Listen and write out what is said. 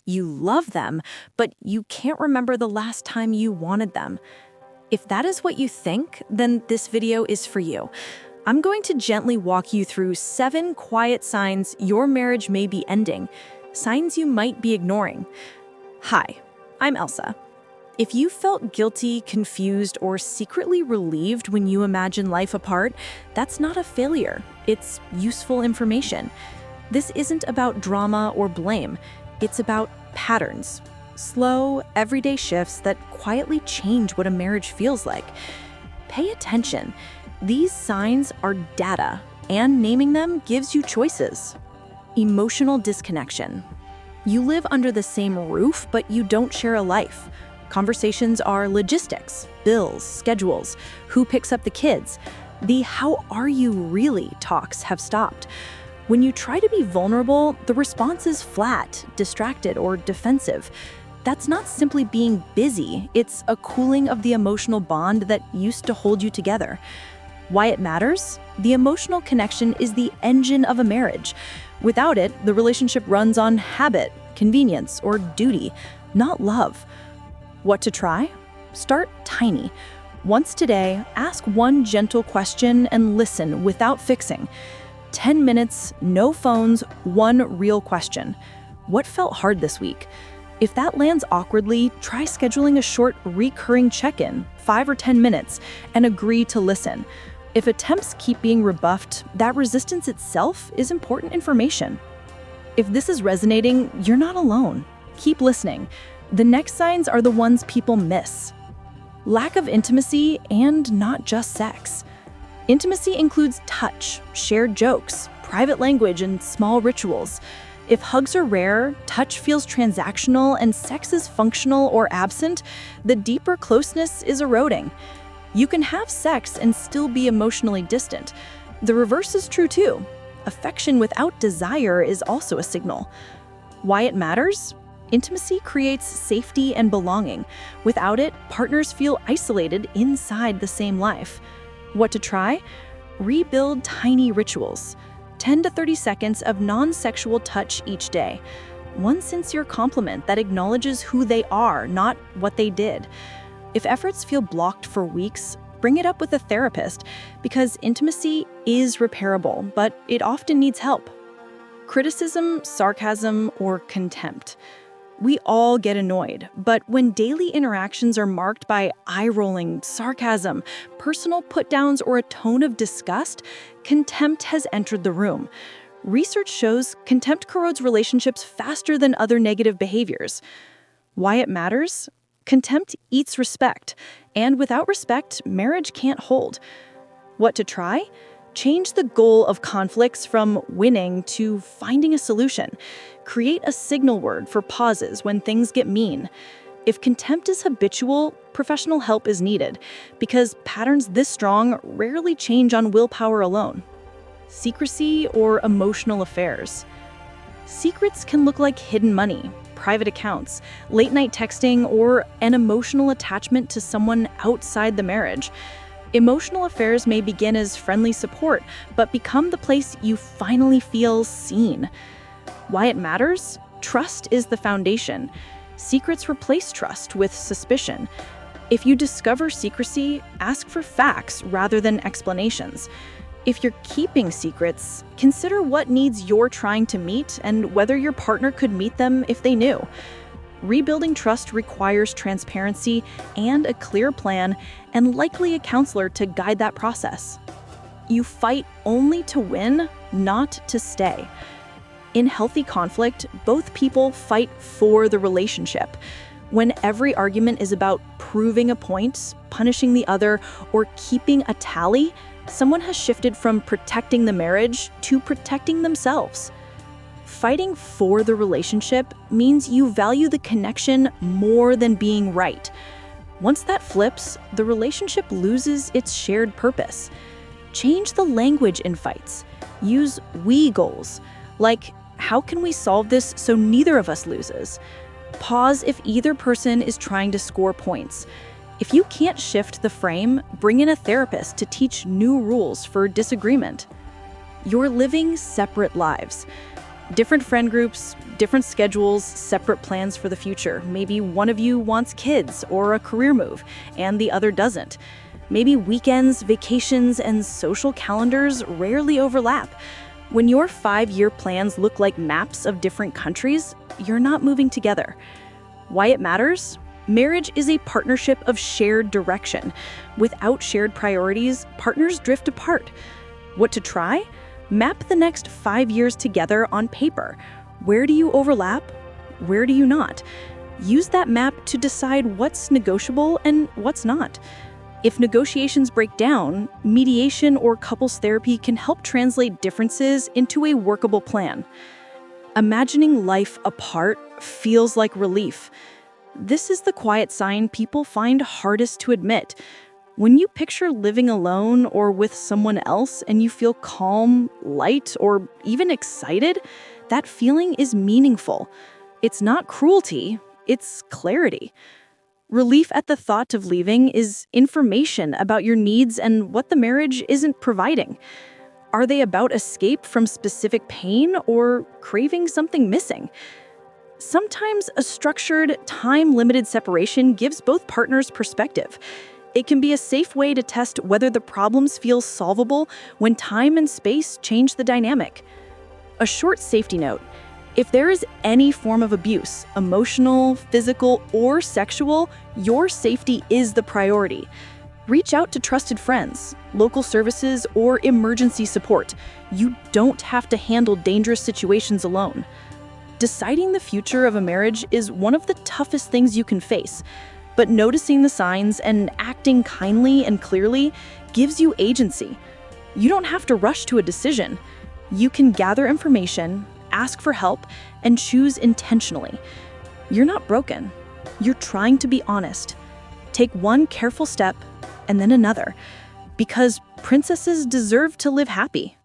you love them, but you can't remember the last time you wanted them. If that is what you think, then this video is for you. I'm going to gently walk you through 7 quiet signs your marriage may be ending, signs you might be ignoring. Hi, I'm Elsa. If you felt guilty, confused, or secretly relieved when you imagine life apart, that's not a failure. It's useful information. This isn't about drama or blame. It's about patterns. Slow, everyday shifts that quietly change what a marriage feels like. Pay attention. These signs are data, and naming them gives you choices. Emotional disconnection. You live under the same roof, but you don't share a life. Conversations are logistics, bills, schedules, who picks up the kids. The "how are you really" talks have stopped. When you try to be vulnerable, the response is flat, distracted, or defensive. That's not simply being busy, it's a cooling of the emotional bond that used to hold you together. Why it matters? The emotional connection is the engine of a marriage. Without it, the relationship runs on habit, convenience, or duty, not love. What to try? Start tiny. Once today, ask one gentle question and listen without fixing. 10 minutes, no phones, one real question. What felt hard this week? If that lands awkwardly, try scheduling a short, recurring check-in, 5 or 10 minutes, and agree to listen. If attempts keep being rebuffed, that resistance itself is important information. If this is resonating, you're not alone. Keep listening. The next signs are the ones people miss. Lack of intimacy, and not just sex. Intimacy includes touch, shared jokes, private language, and small rituals. If hugs are rare, touch feels transactional, and sex is functional or absent, the deeper closeness is eroding. You can have sex and still be emotionally distant. The reverse is true too. Affection without desire is also a signal. Why it matters? Intimacy creates safety and belonging. Without it, partners feel isolated inside the same life. What to try? Rebuild tiny rituals. 10 to 30 seconds of non-sexual touch each day. One sincere compliment that acknowledges who they are, not what they did. If efforts feel blocked for weeks, bring it up with a therapist, because intimacy is repairable, but it often needs help. Criticism, sarcasm, or contempt. We all get annoyed, but when daily interactions are marked by eye-rolling, sarcasm, personal put-downs, or a tone of disgust, contempt has entered the room. Research shows contempt corrodes relationships faster than other negative behaviors. Why it matters? Contempt eats respect, and without respect, marriage can't hold. What to try? Change the goal of conflicts from winning to finding a solution. Create a signal word for pauses when things get mean. If contempt is habitual, professional help is needed, because patterns this strong rarely change on willpower alone. Secrecy or emotional affairs. Secrets can look like hidden money, private accounts, late-night texting, or an emotional attachment to someone outside the marriage. Emotional affairs may begin as friendly support, but become the place you finally feel seen. Why it matters? Trust is the foundation. Secrets replace trust with suspicion. If you discover secrecy, ask for facts rather than explanations. If you're keeping secrets, consider what needs you're trying to meet and whether your partner could meet them if they knew. Rebuilding trust requires transparency and a clear plan, and likely a counselor to guide that process. You fight only to win, not to stay. In healthy conflict, both people fight for the relationship. When every argument is about proving a point, punishing the other, or keeping a tally, someone has shifted from protecting the marriage to protecting themselves. Fighting for the relationship means you value the connection more than being right. Once that flips, the relationship loses its shared purpose. Change the language in fights. Use we goals, like, how can we solve this so neither of us loses? Pause if either person is trying to score points. If you can't shift the frame, bring in a therapist to teach new rules for disagreement. You're living separate lives. Different friend groups, different schedules, separate plans for the future. Maybe one of you wants kids or a career move, and the other doesn't. Maybe weekends, vacations, and social calendars rarely overlap. When your 5-year plans look like maps of different countries, you're not moving together. Why it matters? Marriage is a partnership of shared direction. Without shared priorities, partners drift apart. What to try? Map the next 5 years together on paper. Where do you overlap? Where do you not? Use that map to decide what's negotiable and what's not. If negotiations break down, mediation or couples therapy can help translate differences into a workable plan. Imagining life apart feels like relief. This is the quiet sign people find hardest to admit. When you picture living alone or with someone else and you feel calm, light, or even excited, that feeling is meaningful. It's not cruelty, it's clarity. Relief at the thought of leaving is information about your needs and what the marriage isn't providing. Are they about escape from specific pain or craving something missing? Sometimes a structured, time-limited separation gives both partners perspective. It can be a safe way to test whether the problems feel solvable when time and space change the dynamic. A short safety note: if there is any form of abuse, emotional, physical, or sexual, your safety is the priority. Reach out to trusted friends, local services, or emergency support. You don't have to handle dangerous situations alone. Deciding the future of a marriage is one of the toughest things you can face, but noticing the signs and acting kindly and clearly gives you agency. You don't have to rush to a decision. You can gather information, ask for help, and choose intentionally. You're not broken. You're trying to be honest. Take one careful step and then another, because princesses deserve to live happy.